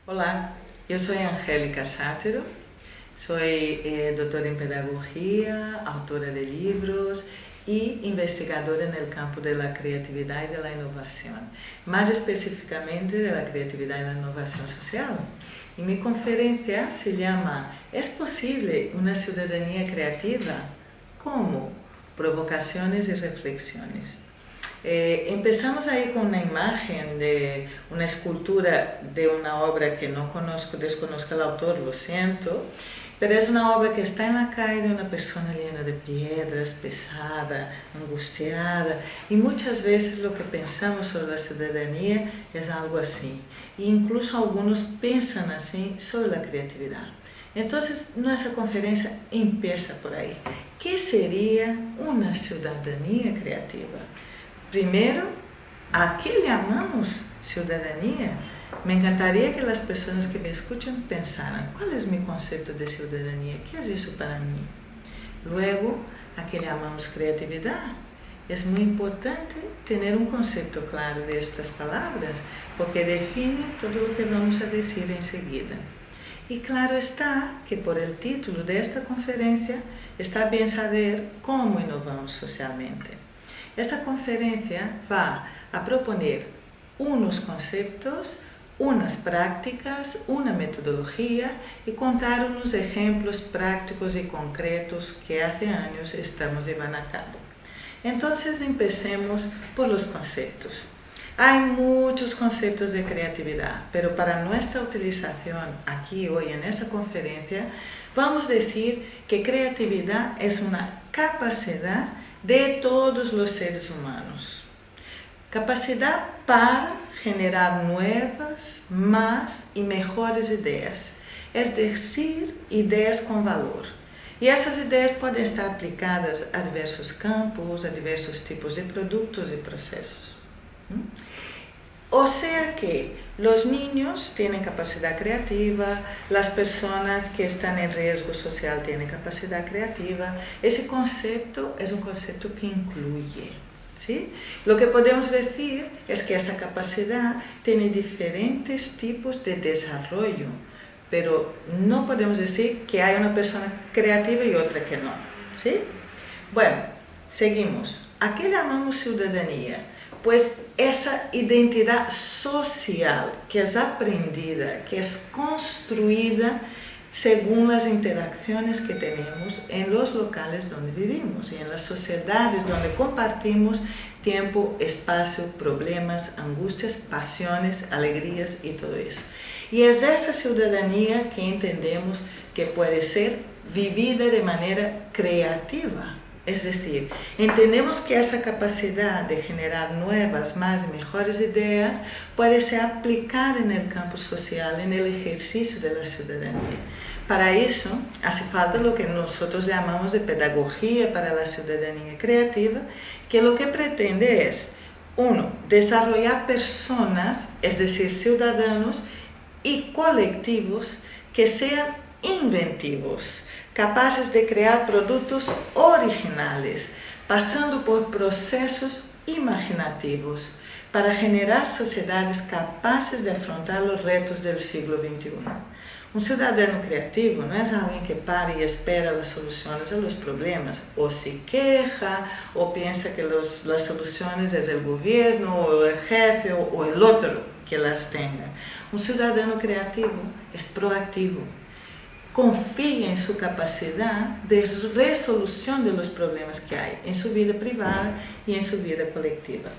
Olá, eu sou Angélica Sátero, sou doutora em Pedagogia, autora de livros e investigadora no campo da criatividade e da inovação, mais especificamente da criatividade e da inovação social. E minha conferência se chama ¿Es posible una ciudadanía creativa? ¿Cómo? Provocaciones y reflexiones. Empezamos aí com uma imagem de uma escultura de uma obra que não conozco, desconozco o autor, lo siento, pero é uma obra que está na calle de uma pessoa llena de piedras, pesada, angustiada, e muitas vezes o que pensamos sobre a cidadania é algo assim, e incluso alguns pensam assim sobre a criatividade. Então, nossa conferência empieza por aí. Que seria uma cidadania criativa? Primeiro, ¿a qué llamamos ciudadanía? Me encantaría que las personas que me escuchan pensaran, ¿cuál es mi concepto de ciudadanía? ¿Qué es eso para mí? Luego, ¿a qué llamamos creatividad? Es muy importante tener un concepto claro de estas palabras, porque define todo lo que vamos a decir enseguida. Y claro está que por el título de esta conferencia está bien saber cómo innovamos socialmente. Esta conferência vai a proponer unos conceptos, unas prácticas, una metodología y contar unos ejemplos prácticos y concretos que hace años estamos llevando a cabo. Entonces empecemos por los conceptos. Hay muchos conceptos de creatividad, pero para nuestra utilización aquí hoy en esta conferencia vamos a decir que creatividad es una capacidad de todos los seres humanos. Capacidad para generar nuevas, más y mejores ideas, es decir, ideas con valor. Y esas ideas pueden estar aplicadas a diversos campos, a diversos tipos de productos y procesos. O sea que los niños tienen capacidad creativa, las personas que están en riesgo social tienen capacidad creativa. Ese concepto es un concepto que incluye, ¿sí? Lo que podemos decir es que esa capacidad tiene diferentes tipos de desarrollo, pero no podemos decir que hay una persona creativa y otra que no, ¿sí? Bueno, seguimos. ¿A qué llamamos ciudadanía? Pues esa identidad social que es aprendida, que es construida según las interacciones que tenemos en los locales donde vivimos y en las sociedades donde compartimos tiempo, espacio, problemas, angustias, pasiones, alegrías y todo eso. Y es esa ciudadanía que entendemos que puede ser vivida de manera creativa. Es decir, entendemos que esa capacidad de generar nuevas, más y mejores ideas puede ser aplicada en el campo social, en el ejercicio de la ciudadanía. Para eso hace falta lo que nosotros llamamos de pedagogía para la ciudadanía creativa, que lo que pretende es, uno, desarrollar personas, es decir, ciudadanos y colectivos que sean inventivos, capaces de crear productos originales, pasando por procesos imaginativos, para generar sociedades capaces de afrontar los retos del siglo XXI. Un ciudadano creativo no es alguien que para y espera las soluciones a los problemas, o se queja, o piensa que las soluciones es el gobierno, o el jefe, o el otro que las tenga. Un ciudadano creativo es proactivo, confía en su capacidad de resolución de los problemas que hay en su vida privada y en su vida colectiva.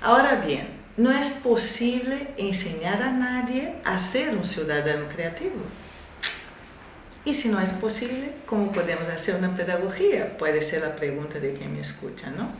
Ahora bien, no es posible enseñar a nadie a ser un ciudadano creativo. Y si no es posible, ¿cómo podemos hacer una pedagogía? Puede ser la pregunta de quien me escucha, ¿no?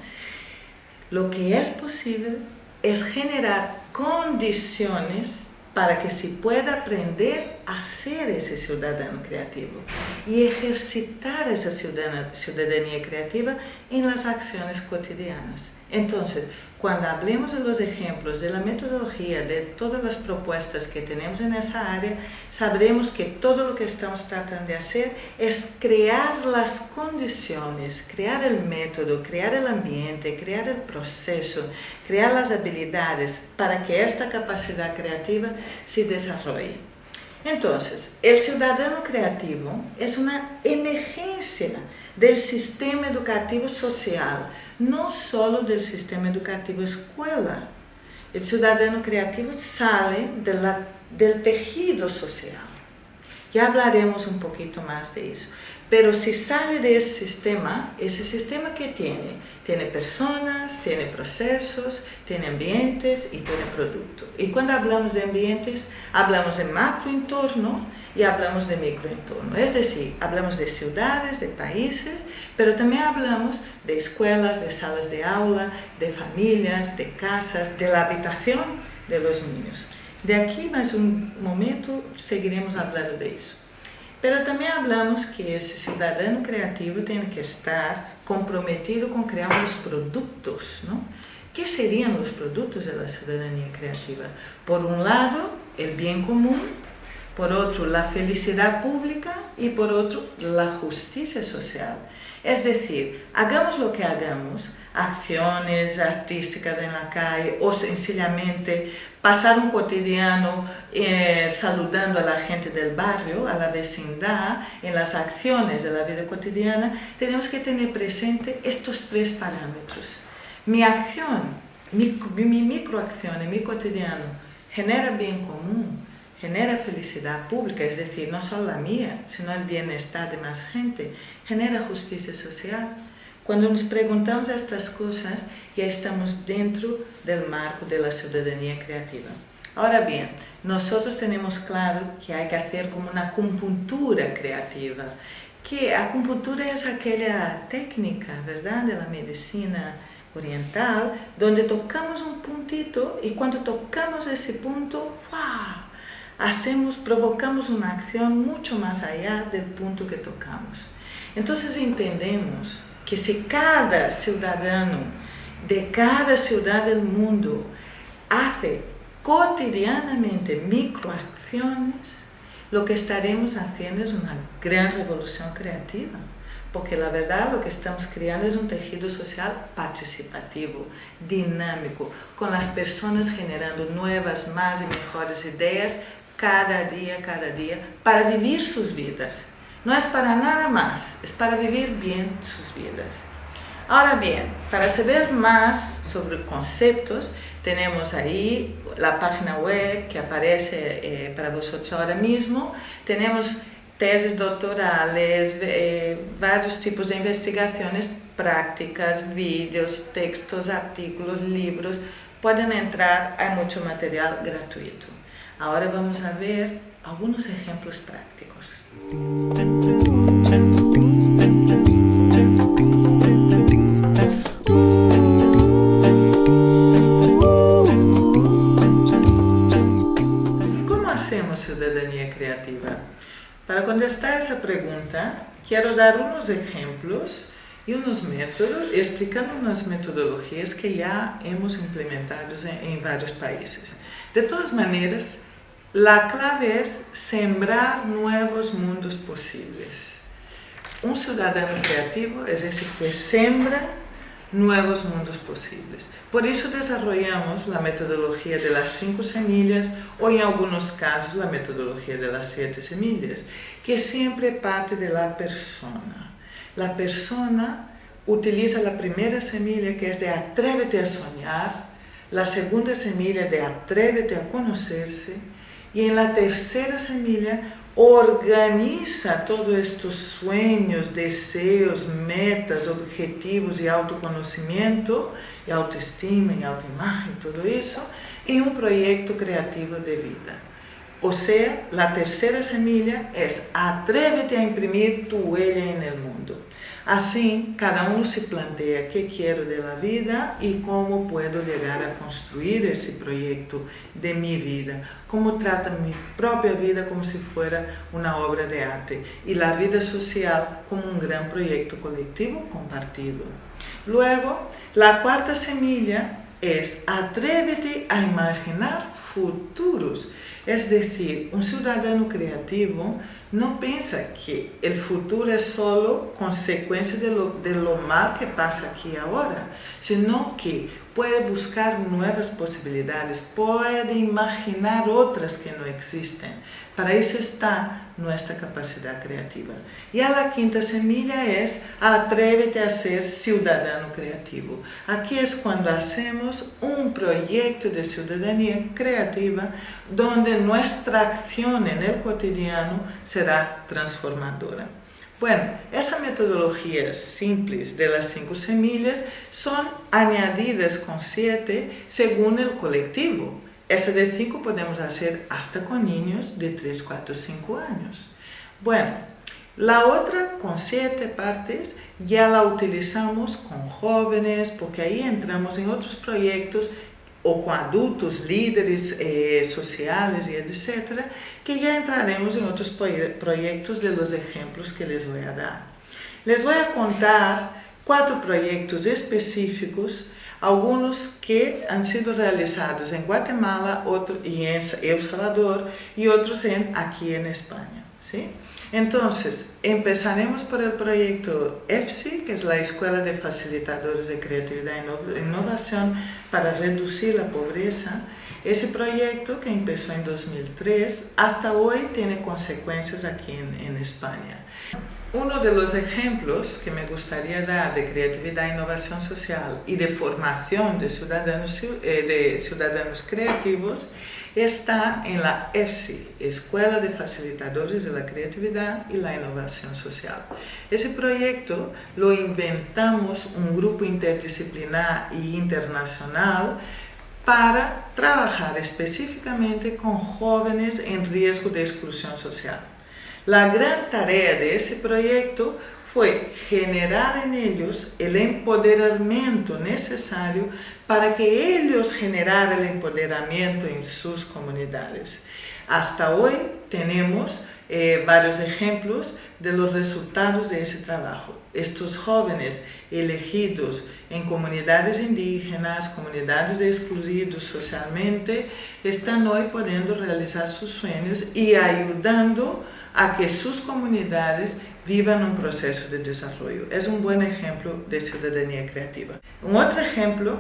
Lo que es posible es generar condiciones para que se pueda aprender a ser ese ciudadano creativo y ejercitar esa ciudadanía creativa en las acciones cotidianas. Entonces, cuando hablemos de los ejemplos, de la metodología, de todas las propuestas que tenemos en esa área, sabremos que todo lo que estamos tratando de hacer es crear las condiciones, crear el método, crear el ambiente, crear el proceso, crear las habilidades para que esta capacidad creativa se desarrolle. Entonces, el ciudadano creativo es una emergencia del sistema educativo social, no solo del sistema educativo escuela. El ciudadano creativo sale del tejido social. Ya hablaremos un poquito más de eso. Pero si sale de ese sistema que tiene personas, tiene procesos, tiene ambientes y tiene producto. Y cuando hablamos de ambientes, hablamos de macroentorno y hablamos de microentorno. Es decir, hablamos de ciudades, de países, pero también hablamos de escuelas, de salas de aula, de familias, de casas, de la habitación de los niños. De aquí, más un momento, seguiremos hablando de eso. Pero también hablamos que ese ciudadano creativo tiene que estar comprometido con crear los productos, ¿no? ¿Qué serían los productos de la ciudadanía creativa? Por un lado, el bien común, por otro, la felicidad pública y por otro, la justicia social. Es decir, hagamos lo que hagamos, acciones artísticas en la calle o sencillamente pasar un cotidiano saludando a la gente del barrio, a la vecindad, en las acciones de la vida cotidiana, tenemos que tener presente estos tres parámetros. Mi acción, mi microacción en mi cotidiano genera bien común, genera felicidad pública, es decir, no solo la mía, sino el bienestar de más gente, genera justicia social. Cuando nos preguntamos estas cosas, ya estamos dentro del marco de la ciudadanía creativa. Ahora bien, nosotros tenemos claro que hay que hacer como una acupuntura creativa, que a acupuntura es aquella técnica, ¿verdad?, de la medicina oriental, donde tocamos un puntito y cuando tocamos ese punto, ¡wow!, provocamos una acción mucho más allá del punto que tocamos. Entonces entendemos que si cada ciudadano de cada ciudad del mundo hace cotidianamente microacciones, lo que estaremos haciendo es una gran revolución creativa, porque la verdad lo que estamos creando es un tejido social participativo, dinámico, con las personas generando nuevas, más y mejores ideas cada día, para vivir sus vidas. No es para nada más, es para vivir bien sus vidas. Ahora bien, para saber más sobre conceptos, tenemos ahí la página web que aparece para vosotros ahora mismo. Tenemos tesis doctorales, varios tipos de investigaciones prácticas, vídeos, textos, artículos, libros. Pueden entrar, hay mucho material gratuito. Ahora vamos a ver algunos ejemplos prácticos. ¿Cómo hacemos ciudadanía creativa? Para contestar esa pregunta, quiero dar unos ejemplos y unos métodos, explicando unas metodologías que ya hemos implementado en varios países. De todas maneras, la clave es sembrar nuevos mundos posibles. Un ciudadano creativo es ese que sembra nuevos mundos posibles. Por eso desarrollamos la metodología de las 5 semillas o en algunos casos la metodología de las 7 semillas, que siempre parte de la persona. La persona utiliza la primera semilla, que es de atrévete a soñar, la segunda semilla de atrévete a conocerse, y en la tercera semilla organiza todos estos sueños, deseos, metas, objetivos y autoconocimiento, y autoestima y autoimagen, todo eso, en un proyecto creativo de vida. O sea, la tercera semilla es atrévete a imprimir tu huella en el mundo. Así, cada uno se plantea qué quiero de la vida y cómo puedo llegar a construir ese proyecto de mi vida, cómo trato mi propia vida como si fuera una obra de arte y la vida social como un gran proyecto colectivo compartido. Luego, la cuarta semilla es atrévete a imaginar futuros. Es decir, un ciudadano creativo no piensa que el futuro es solo consecuencia de lo mal que pasa aquí ahora, sino que puede buscar nuevas posibilidades, puede imaginar otras que no existen. Para eso está nuestra capacidad creativa. Y a la quinta semilla es atrévete a ser ciudadano creativo. Aquí es cuando hacemos un proyecto de ciudadanía creativa donde nuestra acción en el cotidiano será transformadora. Bueno, esas metodologías simples de las 5 semillas son añadidas con 7 según el colectivo. Esa de 5 podemos hacer hasta con niños de 3, 4, 5 años. Bueno, la otra con 7 partes ya la utilizamos con jóvenes, porque ahí entramos en otros proyectos o con adultos, líderes sociales y etcétera, que ya entraremos en otros proyectos de los ejemplos que les voy a dar. Les voy a contar 4 proyectos específicos, algunos que han sido realizados en Guatemala y en El Salvador y otros aquí en España, ¿sí? Entonces, empezaremos por el proyecto EFSI, que es la Escuela de Facilitadores de Creatividad e Innovación para reducir la pobreza. Ese proyecto, que empezó en 2003, hasta hoy tiene consecuencias aquí en España. Uno de los ejemplos que me gustaría dar de creatividad e innovación social y de formación de ciudadanos creativos está en la EFSI, Escuela de Facilitadores de la Creatividad y la Innovación Social. Ese proyecto lo inventamos un grupo interdisciplinar e internacional para trabajar específicamente con jóvenes en riesgo de exclusión social. La gran tarea de ese proyecto fue generar en ellos el empoderamiento necesario para que ellos generaran el empoderamiento en sus comunidades. Hasta hoy tenemos varios ejemplos de los resultados de ese trabajo. Estos jóvenes elegidos en comunidades indígenas, comunidades de excluidos socialmente, están hoy pudiendo realizar sus sueños y ayudando a que sus comunidades vivan un proceso de desarrollo. Es un buen ejemplo de ciudadanía creativa. Un otro ejemplo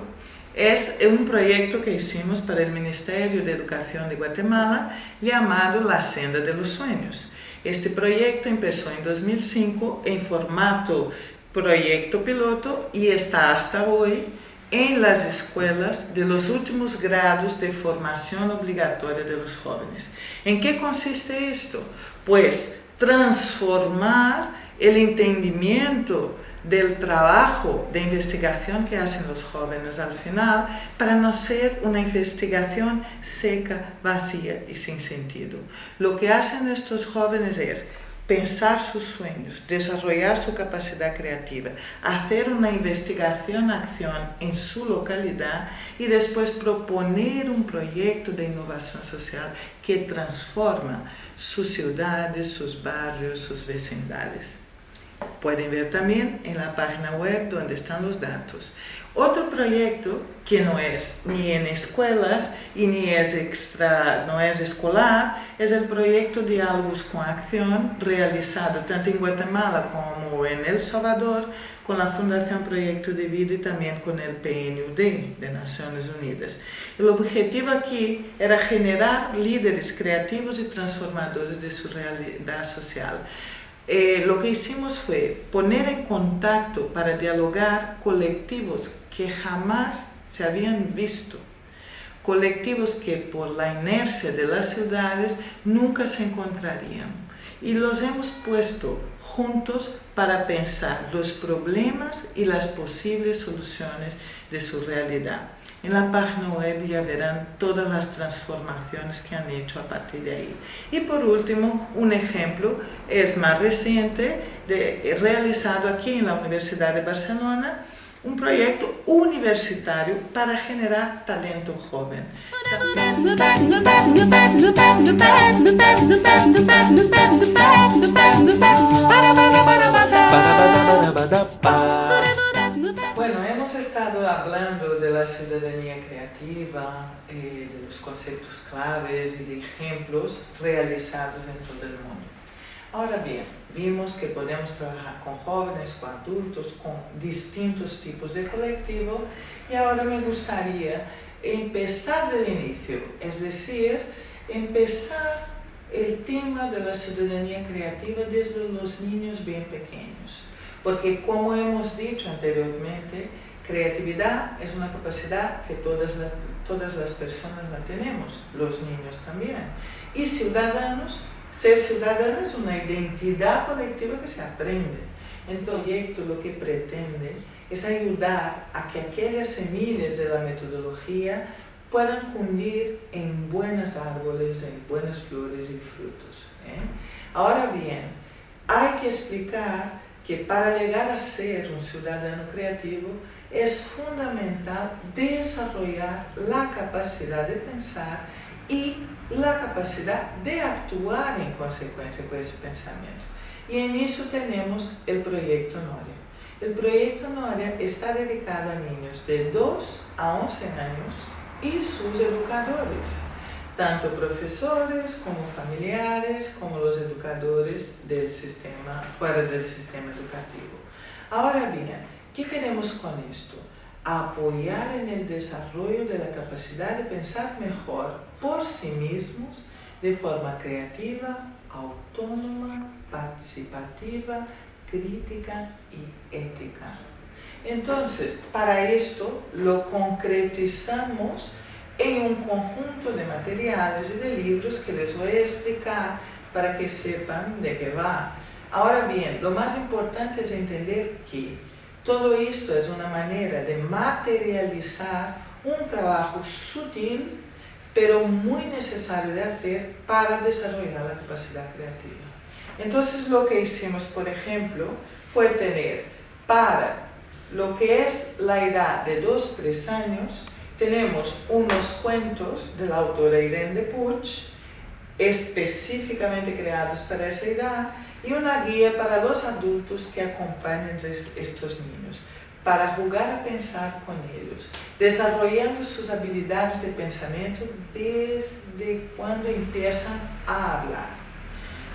es un proyecto que hicimos para el Ministerio de Educación de Guatemala llamado La Senda de los Sueños. Este proyecto empezó en 2005 en formato proyecto piloto y está hasta hoy en las escuelas de los últimos grados de formación obligatoria de los jóvenes. ¿En qué consiste esto? Pues transformar el entendimiento del trabajo de investigación que hacen los jóvenes al final para no ser una investigación seca, vacía y sin sentido. Lo que hacen estos jóvenes es pensar sus sueños, desarrollar su capacidad creativa, hacer una investigación-acción en su localidad y después proponer un proyecto de innovación social que transforma sus ciudades, sus barrios, sus vecindades. Pueden ver también en la página web donde están los datos. Otro proyecto que no es ni en escuelas y no es escolar, es el proyecto Diálogos con Acción, realizado tanto en Guatemala como en El Salvador, con la Fundación Proyecto de Vida y también con el PNUD de Naciones Unidas. El objetivo aquí era generar líderes creativos y transformadores de su realidad social. Lo que hicimos fue poner en contacto para dialogar colectivos que jamás se habían visto, colectivos que por la inercia de las ciudades nunca se encontrarían, y los hemos puesto juntos para pensar los problemas y las posibles soluciones de su realidad. En la página web ya verán todas las transformaciones que han hecho a partir de ahí. Y por último, un ejemplo es más reciente, realizado aquí en la Universidad de Barcelona, un proyecto universitario para generar talento joven. la ciudadanía creativa, de los conceptos claves y de ejemplos realizados en todo el mundo. Ahora bien, vimos que podemos trabajar con jóvenes, con adultos, con distintos tipos de colectivo, y ahora me gustaría empezar del inicio, es decir, empezar el tema de la ciudadanía creativa desde los niños bien pequeños. Porque como hemos dicho anteriormente, creatividad es una capacidad que todas las personas la tenemos, los niños también. Y ciudadanos, ser ciudadano es una identidad colectiva que se aprende. El proyecto lo que pretende es ayudar a que aquellas semillas de la metodología puedan cundir en buenos árboles, en buenas flores y frutos. Ahora bien, hay que explicar que para llegar a ser un ciudadano creativo es fundamental desarrollar la capacidad de pensar y la capacidad de actuar en consecuencia con ese pensamiento. Y en eso tenemos el Proyecto Noria. El Proyecto Noria está dedicado a niños de 2 a 11 años y sus educadores, tanto profesores como familiares, como los educadores del sistema, fuera del sistema educativo. Ahora bien, ¿qué queremos con esto? Apoyar en el desarrollo de la capacidad de pensar mejor por sí mismos, de forma creativa, autónoma, participativa, crítica y ética. Entonces, para esto lo concretizamos en un conjunto de materiales y de libros que les voy a explicar para que sepan de qué va. Ahora bien, lo más importante es entender que todo esto es una manera de materializar un trabajo sutil, pero muy necesario de hacer para desarrollar la capacidad creativa. Entonces, lo que hicimos, por ejemplo, fue tener para lo que es la edad de 2-3 años, tenemos unos cuentos de la autora Irene de Puig, específicamente creados para esa edad, y una guía para los adultos que acompañan a estos niños, para jugar a pensar con ellos, desarrollando sus habilidades de pensamiento desde cuando empiezan a hablar.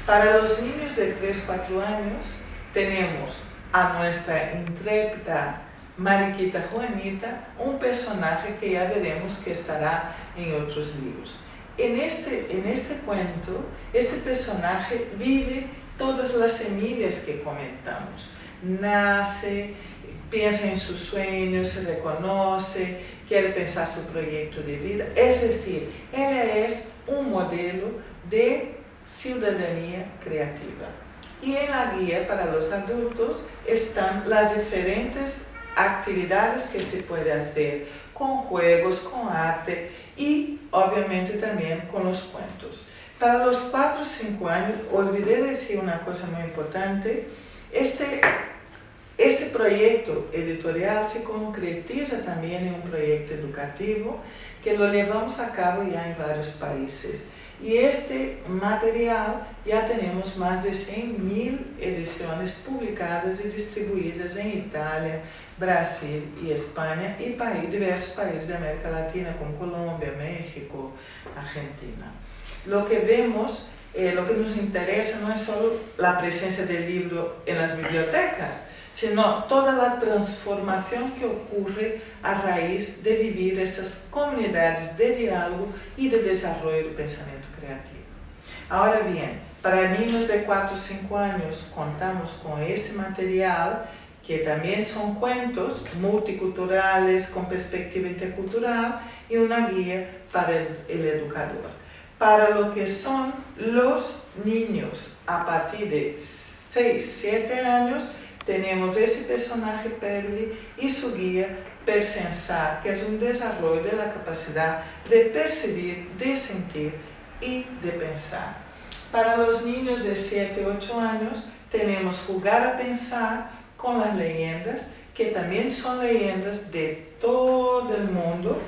Para los niños de 3-4 años, tenemos a nuestra intrépida Mariquita Juanita, un personaje que ya veremos que estará en otros libros. En este cuento, este personaje vive todas las semillas que comentamos. Nace, piensa en sus sueños, se reconoce, quiere pensar su proyecto de vida. Es decir, ella es un modelo de ciudadanía creativa. Y en la guía para los adultos están las diferentes actividades que se puede hacer con juegos, con arte y obviamente también con los cuentos. Para los 4 o 5 años, olvidé decir una cosa muy importante, este proyecto editorial se concretiza también en un proyecto educativo que lo llevamos a cabo ya en varios países. Y este material ya tenemos más de 100.000 ediciones publicadas y distribuidas en Italia, Brasil y España y diversos países de América Latina como Colombia, México, Argentina. Lo que vemos, lo que nos interesa no es solo la presencia del libro en las bibliotecas, sino toda la transformación que ocurre a raíz de vivir estas comunidades de diálogo y de desarrollo del pensamiento creativo. Ahora bien, para niños de 4 o 5 años contamos con este material que también son cuentos multiculturales con perspectiva intercultural y una guía para el educador. Para lo que son los niños a partir de 6-7 años, tenemos ese personaje Perli y su guía Persensar, que es un desarrollo de la capacidad de percibir, de sentir y de pensar. Para los niños de 7-8 años tenemos Jugar a Pensar con las leyendas, que también son leyendas de todo el mundo.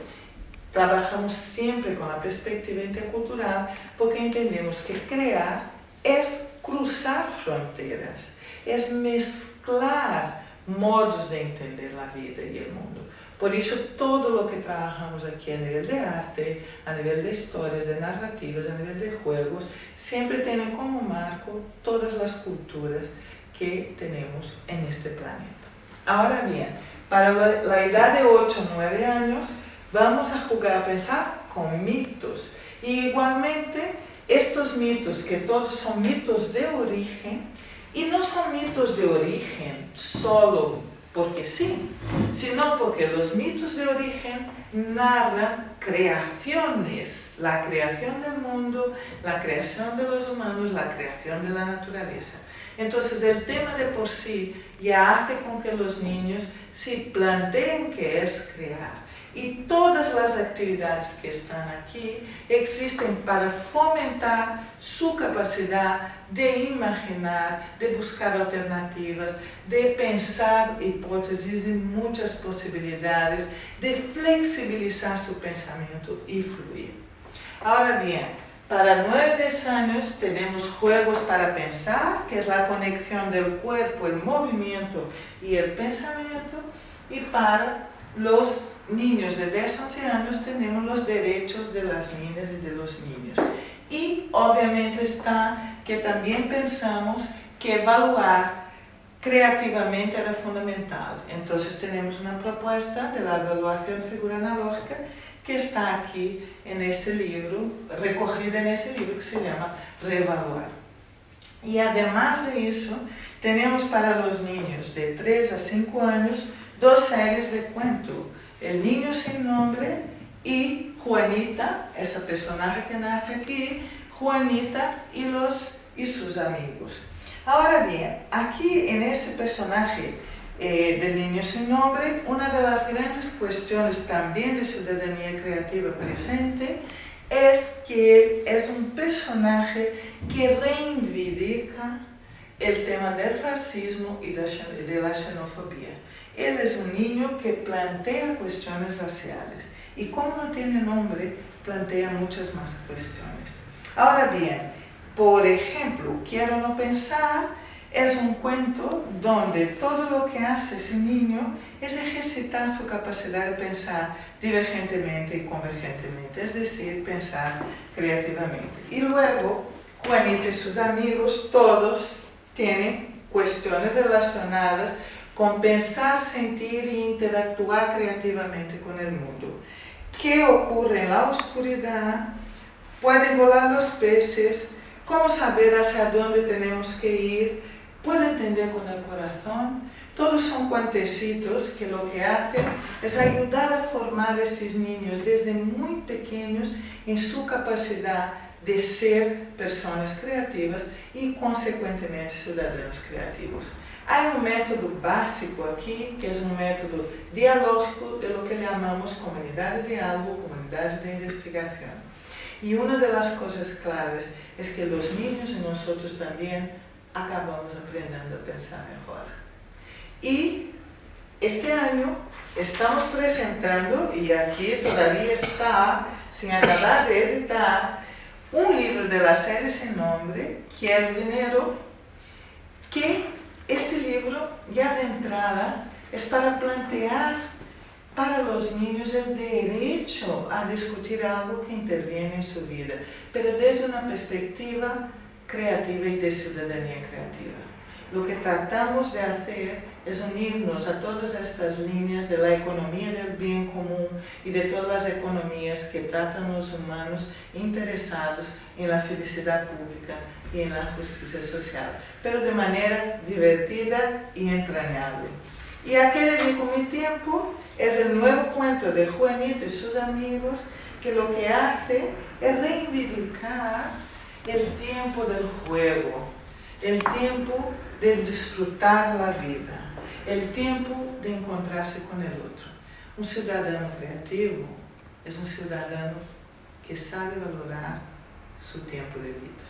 Trabajamos siempre con la perspectiva intercultural porque entendemos que crear es cruzar fronteras, es mezclar modos de entender la vida y el mundo. Por isso, todo o que trabalhamos aqui a nível de arte, a nível de histórias, de narrativas, a nível de juegos, sempre tem como marco todas as culturas que temos em este planeta. Agora bem, para a idade de 8 ou 9 anos, vamos a jugar a pensar com mitos. E igualmente, estes mitos, que todos são mitos de origem, e não são mitos de origem solo porque sim, sino porque os mitos de origen narran creaciones, la creación del mundo, la creación de los humanos, la creación de la naturaleza. Entonces el tema de por sí ya hace con que los niños se planteen qué es crear. Y todas las actividades que están aquí existen para fomentar su capacidad de imaginar, de buscar alternativas, de pensar hipótesis y muchas posibilidades, de flexibilizar su pensamiento y fluir. Ahora bien, para 9-10 años tenemos juegos para pensar, que es la conexión del cuerpo, el movimiento y el pensamiento, y para los niños de 10-11 años tenemos los derechos de las niñas y de los niños. Y obviamente está que también pensamos que evaluar creativamente era fundamental. Entonces tenemos una propuesta de la evaluación figura analógica que está aquí en este libro, recogida en ese libro que se llama Reevaluar. Y además de eso, tenemos para los niños de 3 a 5 años 2 series de cuentos. El niño sin nombre y Juanita, esa personaje que nace aquí, Juanita y sus amigos. Ahora bien, aquí en este personaje del niño sin nombre, una de las grandes cuestiones también de ciudadanía creativa presente es que es un personaje que reivindica el tema del racismo y de la xenofobia. Él es un niño que plantea cuestiones raciales y como no tiene nombre, plantea muchas más cuestiones. Ahora bien, por ejemplo, Quiero no pensar es un cuento donde todo lo que hace ese niño es ejercitar su capacidad de pensar divergentemente y convergentemente, es decir, pensar creativamente. Y luego, Juanita y sus amigos, todos tienen cuestiones relacionadas con pensar, sentir e interactuar creativamente con el mundo. ¿Qué ocurre en la oscuridad? ¿Pueden volar los peces? ¿Cómo saber hacia dónde tenemos que ir? ¿Puedo entender con el corazón? Todos son cuentecitos que lo que hacen es ayudar a formar a estos niños desde muy pequeños en su capacidad de ser personas creativas y consecuentemente ciudadanos creativos. Hay un método básico aquí, que es un método dialógico de lo que llamamos comunidad de diálogo, comunidades de investigación. Y una de las cosas claves es que los niños y nosotros también acabamos aprendiendo a pensar mejor. Y este año estamos presentando, y aquí todavía está, sin acabar de editar, un libro de la serie sin nombre, Quiero dinero, que este libro ya de entrada es para plantear para los niños el derecho a discutir algo que interviene en su vida, pero desde una perspectiva creativa y de ciudadanía creativa. Lo que tratamos de hacer es unirnos a todas estas líneas de la economía del bien común y de todas las economías que tratan a los humanos interesados en la felicidad pública y en la justicia social, pero de manera divertida y entrañable. Y a qué dedico mi tiempo es el nuevo cuento de Juanita y sus amigos, que lo que hace es reivindicar el tiempo del juego, el tiempo de disfrutar la vida, el tiempo de encontrarse con el otro. Un ciudadano creativo es un ciudadano que sabe valorar su tiempo de vida.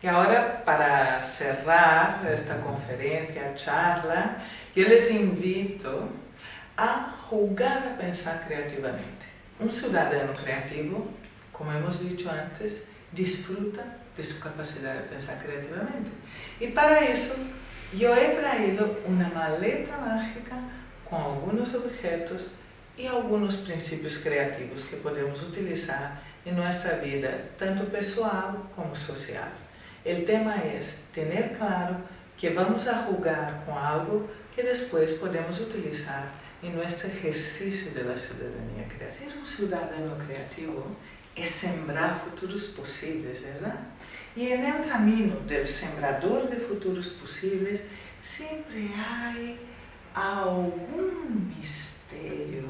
Y ahora, para cerrar cerrar esta conferencia, charla, yo les invito a jugar a pensar creativamente. Un ciudadano creativo, como hemos dicho antes, disfruta de su capacidad de pensar creativamente. Y para eso yo he traído una maleta mágica con algunos objetos y algunos principios creativos que podemos utilizar en nuestra vida, tanto pessoal como social. El tema es tener claro que vamos a jugar con algo que después podemos utilizar en nuestro ejercicio de la ciudadanía creativa. Ser un ciudadano creativo es sembrar futuros posibles, ¿verdad? Y en el camino del sembrador de futuros posibles siempre hay algún misterio,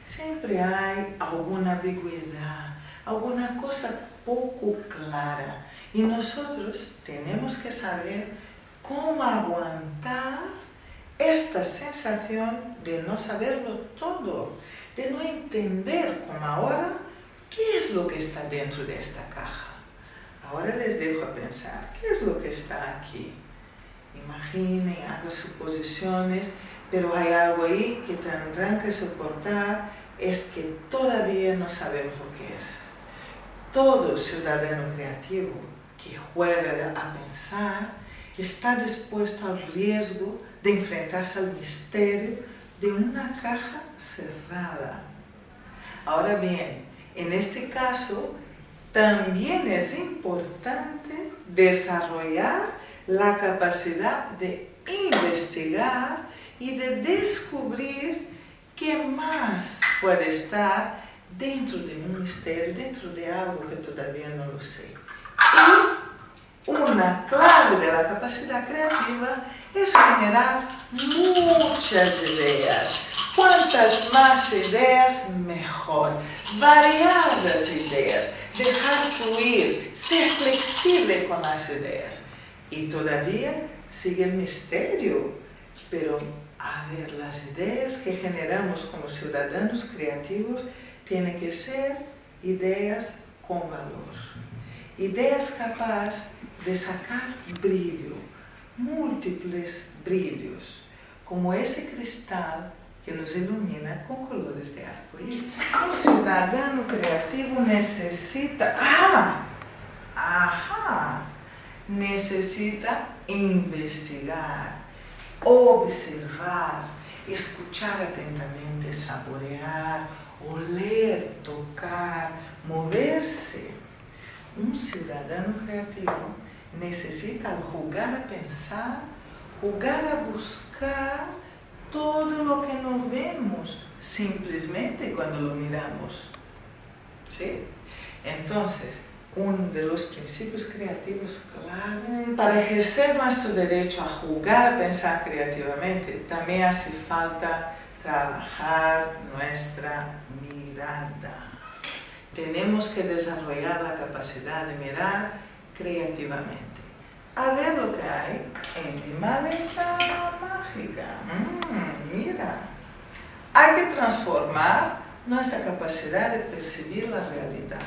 siempre hay alguna ambigüedad, alguna cosa poco clara. Y nosotros tenemos que saber cómo aguantar esta sensación de no saberlo todo, de no entender como ahora qué es lo que está dentro de esta caja. Ahora les dejo a pensar, ¿qué es lo que está aquí? Imaginen, hagan suposiciones, pero hay algo ahí que tendrán que soportar, es que todavía no sabemos lo que es. Todo ciudadano creativo que juega a pensar, que está dispuesto al riesgo de enfrentarse al misterio de una caja cerrada. Ahora bien, en este caso, también es importante desarrollar la capacidad de investigar y de descubrir qué más puede estar dentro de un misterio, dentro de algo que todavía no lo sé. Y una clave de la capacidad creativa es generar muchas ideas. Cuantas más ideas, mejor. Variadas ideas. Dejar fluir, ser flexible con las ideas. Y todavía sigue el misterio. Pero, a ver, las ideas que generamos como ciudadanos creativos tienen que ser ideas con valor. Ideas capaces de sacar brillo, múltiples brillos, como ese cristal que nos ilumina con colores de arcoíris. Un ciudadano creativo necesita, necesita investigar, observar, escuchar atentamente, saborear, oler, tocar, moverse. Un ciudadano creativo necesita, al jugar a pensar, jugar a buscar todo lo que no vemos simplemente cuando lo miramos. ¿Sí? Entonces, uno de los principios creativos claves para ejercer nuestro derecho a jugar a pensar creativamente, también hace falta trabajar nuestra mirada. Tenemos que desarrollar la capacidad de mirar creativamente. A ver lo que hay en mi maleta mágica. Mira, hay que transformar nuestra capacidad de percibir la realidad.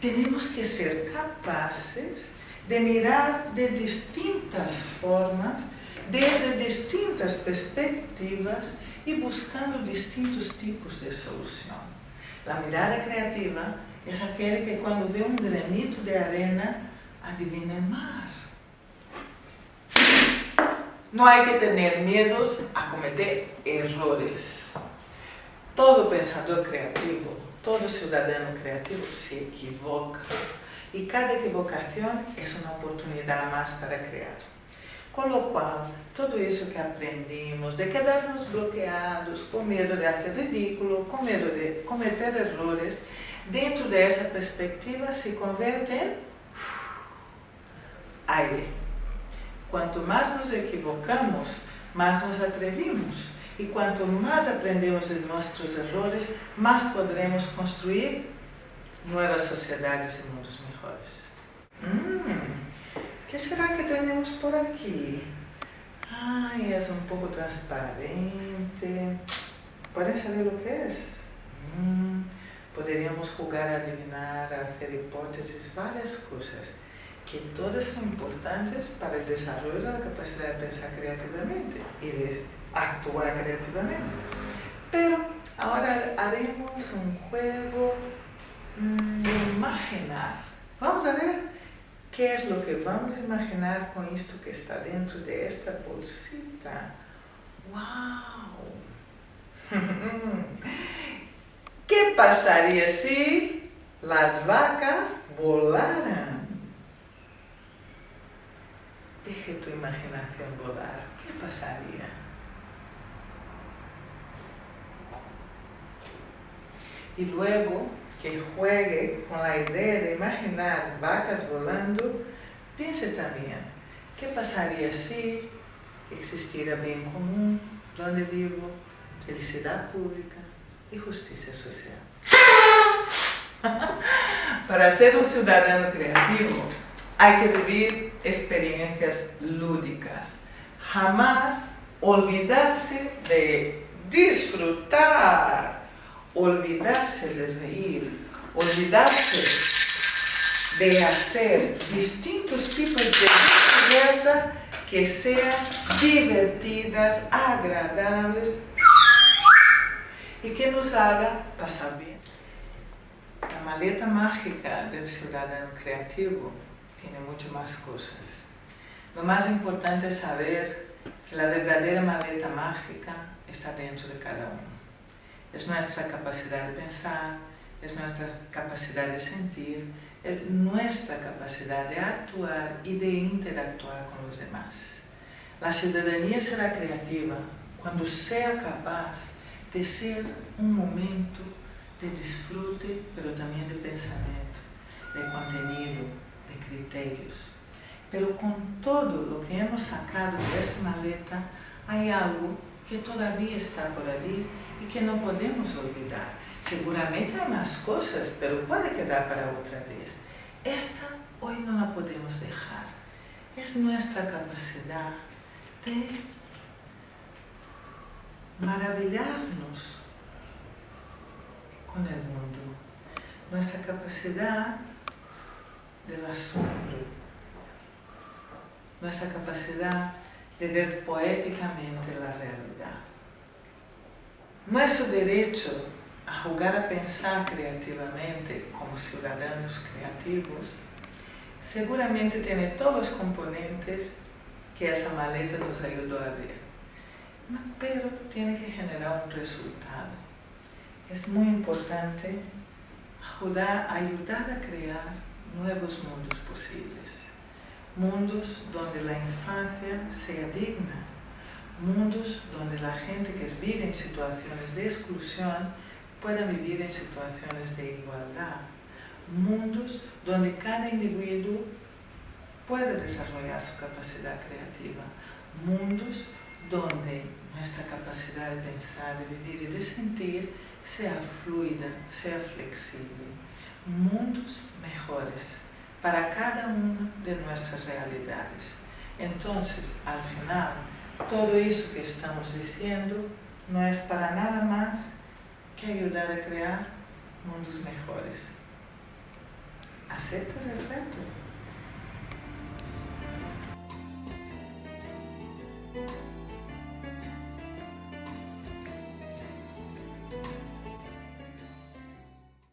Tenemos que ser capaces de mirar de distintas formas, desde distintas perspectivas y buscando distintos tipos de solución. La mirada creativa es aquella que cuando ve un granito de arena, adivina el mar. No hay que tener miedos a cometer errores. Todo pensador creativo, todo ciudadano creativo se equivoca. Y cada equivocación es una oportunidad más para crear. Con lo cual, todo eso que aprendimos, de quedarnos bloqueados, con miedo de hacer ridículo, con miedo de cometer errores, dentro de esa perspectiva se convierte en aire. Cuanto más nos equivocamos, más nos atrevimos. Y cuanto más aprendemos de nuestros errores, más podremos construir nuevas sociedades y mundos mejores. ¿Qué será que tenemos por aquí? Ay, es un poco transparente. ¿Pueden saber lo que es? Podríamos jugar a adivinar, a hacer hipótesis, varias cosas. que todas son importantes para el desarrollo de la capacidad de pensar creativamente y de actuar creativamente. Pero ahora haremos un juego de imaginar. Vamos a ver qué es lo que vamos a imaginar con esto que está dentro de esta bolsita. ¡Wow! ¿Qué pasaría si las vacas volaran? Deje tu imaginación volar. ¿Qué pasaría? Y luego que juegue con la idea de imaginar vacas volando, piense también, ¿qué pasaría si existiera bien común, donde vivo, felicidad pública y justicia social? Para ser un ciudadano creativo hay que vivir experiencias lúdicas, jamás olvidarse de disfrutar, olvidarse de reír, olvidarse de hacer distintos tipos de descubiertas que sean divertidas, agradables y que nos hagan pasar bien. La maleta mágica del ciudadano creativo tiene mucho más cosas. Lo más importante es saber que la verdadera maleta mágica está dentro de cada uno. Es nuestra capacidad de pensar, es nuestra capacidad de sentir, es nuestra capacidad de actuar y de interactuar con los demás. La ciudadanía será creativa cuando sea capaz de ser un momento de disfrute, pero también de pensamiento, de contenido, de criterios. Pero con todo lo que hemos sacado de esa maleta, hay algo que todavía está por allí y que no podemos olvidar. Seguramente hay más cosas, pero puede quedar para otra vez. Esta hoy no la podemos dejar. Es nuestra capacidad de maravillarnos con el mundo, nuestra capacidad del asombro, nuestra capacidad de ver poéticamente la realidad. Nuestro derecho a jugar a pensar creativamente como ciudadanos creativos seguramente tiene todos los componentes que esa maleta nos ayudó a ver, pero tiene que generar un resultado. Es muy importante ayudar a crear nuevos mundos posibles, mundos donde la infancia sea digna, mundos donde la gente que vive en situaciones de exclusión pueda vivir en situaciones de igualdad, mundos donde cada individuo pueda desarrollar su capacidad creativa, mundos donde nuestra capacidad de pensar, de vivir y de sentir sea fluida, sea flexible, mundos mejores para cada una de nuestras realidades. Entonces, al final, todo eso que estamos diciendo no es para nada más que ayudar a crear mundos mejores. ¿Aceptas el reto?